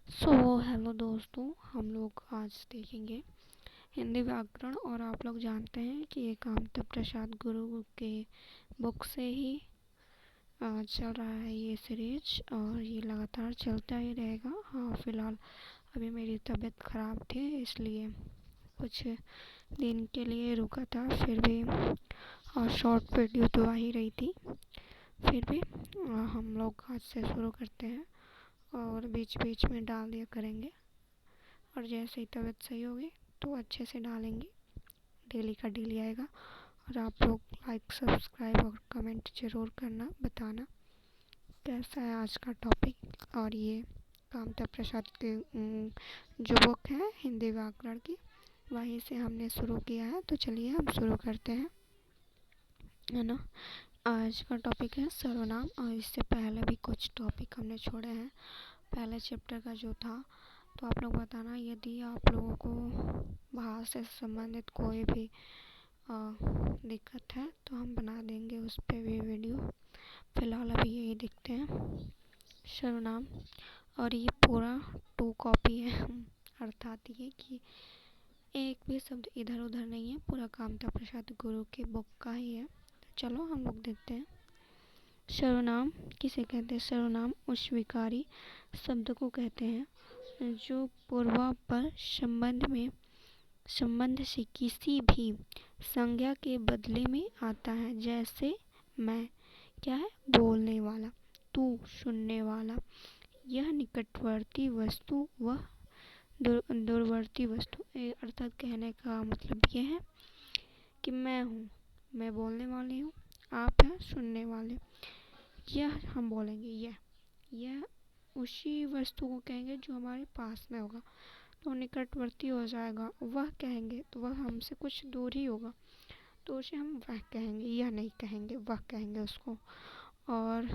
Hello दोस्तों, हम लोग आज देखेंगे हिंदी व्याकरण। और आप लोग जानते हैं कि ये कामदेव प्रसाद गुरु के बुक से ही चल रहा है ये सीरीज, और ये लगातार चलता ही रहेगा। हाँ, फिलहाल अभी मेरी तबीयत ख़राब थी, इसलिए कुछ दिन के लिए रुका था। फिर भी और शॉर्ट वीडियो तो आ ही रही थी। फिर भी हम लोग आज से शुरू करते हैं और बीच बीच में डाल दिया करेंगे। और जैसे ही तबीयत सही होगी तो अच्छे से डालेंगे, डेली का डेली आएगा। और आप लोग लाइक, सब्सक्राइब और कमेंट ज़रूर करना, बताना कैसा है आज का टॉपिक। और ये कामदेव प्रसाद की जो बुक है हिंदी व्याकरण की, वहीं से हमने शुरू किया है। तो चलिए हम शुरू करते हैं, है ना। आज का टॉपिक है सर्वनाम। और इससे पहले भी कुछ टॉपिक हमने छोड़े हैं पहले चैप्टर का जो था। तो आप लोग बताना यदि आप लोगों को भाषा से संबंधित कोई भी दिक्कत है तो हम बना देंगे उस पर भी वीडियो। फ़िलहाल अभी यही देखते हैं सर्वनाम। और ये पूरा 2 कॉपी है अर्थात ये कि एक भी शब्द इधर उधर नहीं है, पूरा कामदेव प्रसाद गुरु के बुक का ही है। तो चलो हम लोग देखते हैं। सर्वनाम किसे कहते हैं? सर्वनाम उस विकारी शब्द को कहते हैं जो पूर्वापर संबंध से किसी भी संज्ञा के बदले में आता है। जैसे मैं क्या है? बोलने वाला। तू सुनने वाला। यह निकटवर्ती वस्तु व दूरवर्ती वस्तु। अर्थात कहने का मतलब यह है कि मैं हूँ, मैं बोलने वाली हूँ, आप हैं सुनने वाले। यह हम बोलेंगे यह उसी वस्तु को कहेंगे जो हमारे पास में होगा, तो निकटवर्ती हो जाएगा। वह कहेंगे तो वह हमसे कुछ दूर ही होगा, तो उसे हम वह कहेंगे, यह नहीं कहेंगे, वह कहेंगे उसको। और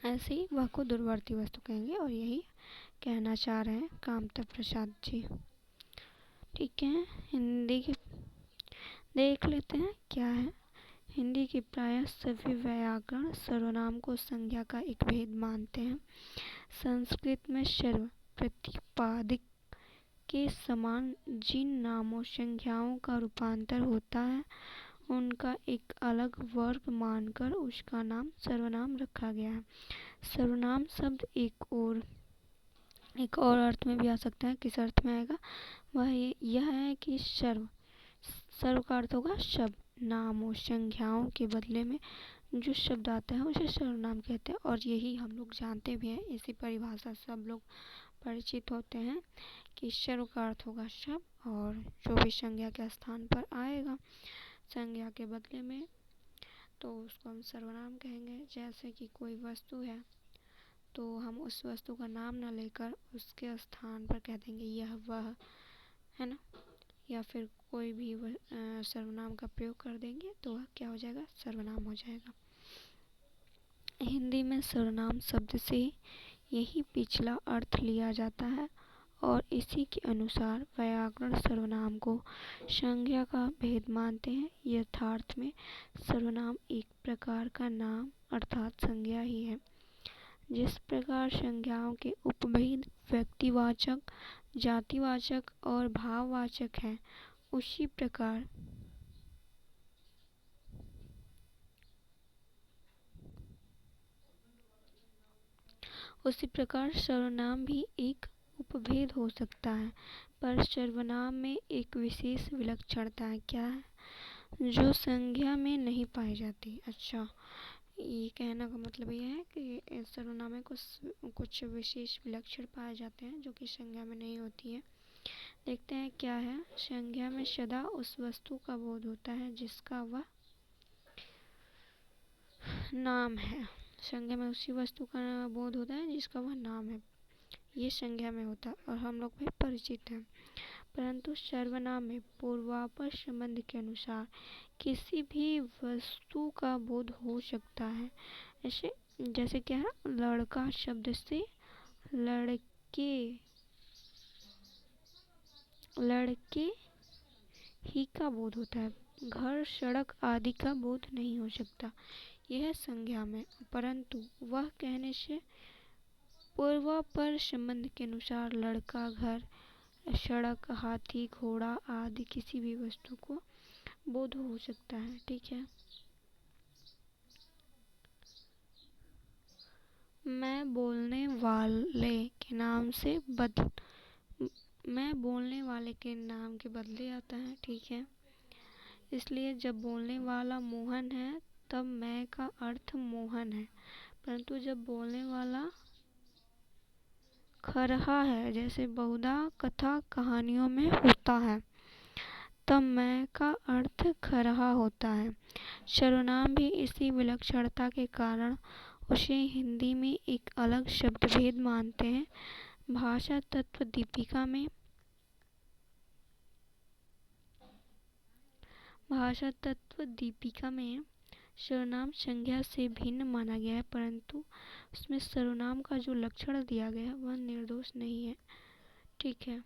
ऐसे ही वह को दूरवर्ती वस्तु कहेंगे। और यही कहना चाह रहे हैं कामदेव प्रसाद जी। ठीक है, हिंदी की देख लेते हैं क्या है। हिंदी के प्रायः सभी व्याकरण सर्वनाम को संज्ञा का एक भेद मानते हैं। संस्कृत में सर्व प्रतिपादिक के समान जिन नामों संज्ञाओं का रूपांतर होता है उनका एक अलग वर्ग मानकर उसका नाम सर्वनाम रखा गया है। सर्वनाम शब्द एक और अर्थ में भी आ सकता है। किस अर्थ में आएगा? वह यह है कि सर्व का अर्थ होगा शब्द, नामों संज्ञाओं के बदले में जो शब्द आता है उसे सर्वनाम कहते हैं। और यही हम लोग जानते भी हैं, इसी परिभाषा से सब लोग परिचित होते हैं कि सर्व का अर्थ होगा शब्द, और जो भी संज्ञा के स्थान पर आएगा संज्ञा के बदले में तो उसको हम सर्वनाम कहेंगे। जैसे कि कोई वस्तु है तो हम उस वस्तु का नाम न लेकर उसके स्थान पर कह देंगे यह वह, है ना। या फिर कोई भी सर्वनाम का प्रयोग कर देंगे तो वह क्या हो जाएगा? सर्वनाम हो जाएगा। हिंदी में सर्वनाम शब्द से यही पिछला अर्थ लिया जाता है और इसी के अनुसार व्याकरण सर्वनाम को संज्ञा का भेद मानते हैं। यथार्थ में सर्वनाम एक प्रकार का नाम अर्थात संज्ञा ही है। जिस प्रकार संज्ञाओं के उपभेद व्यक्तिवाचक, जातिवाचक और भाववाचक हैं, उसी प्रकार सर्वनाम भी एक उपभेद हो सकता है। पर सर्वनाम में एक विशेष विलक्षणता है। क्या है? जो संज्ञा में नहीं पाई जाती। अच्छा, ये कहने का मतलब ये है कि सर्वनाम में कुछ विशेष विलक्षण पाए जाते हैं जो कि संज्ञा में नहीं होती है। देखते हैं क्या है। संज्ञा में सदा उस वस्तु का बोध होता है जिसका वह नाम है। संज्ञा में उसी वस्तु का बोध होता है जिसका वह नाम है, ये संज्ञा में होता है और हम लोग भी परिचित हैं। परंतु सर्वनाम में पूर्वापर संबंध के अनुसार किसी भी वस्तु का बोध हो सकता है। जैसे क्या है? लड़का शब्द से लड़के लड़के ही का बोध होता है। घर, सड़क आदि का बोध नहीं हो सकता, यह संज्ञा में। परंतु वह कहने से पूर्वापर संबंध के अनुसार लड़का, घर, सड़क, हाथी, घोड़ा आदि किसी भी वस्तु को बोध हो सकता है। ठीक है। मैं बोलने वाले के नाम से मैं बोलने वाले के नाम के बदले आता है। ठीक है। इसलिए जब बोलने वाला मोहन है तब मैं का अर्थ मोहन है, परंतु जब बोलने वाला खरहा है, जैसे बहुधा कथा कहानियों में होता है, तब मैं का अर्थ खरहा होता है। सर्वनाम भी इसी विलक्षणता के कारण उसे हिंदी में एक अलग शब्द भेद मानते हैं। भाषा तत्व दीपिका में सर्वनाम संज्ञा से भिन्न माना गया है, परंतु उसमें सर्वनाम का जो लक्षण दिया गया है वह निर्दोष नहीं है। ठीक है।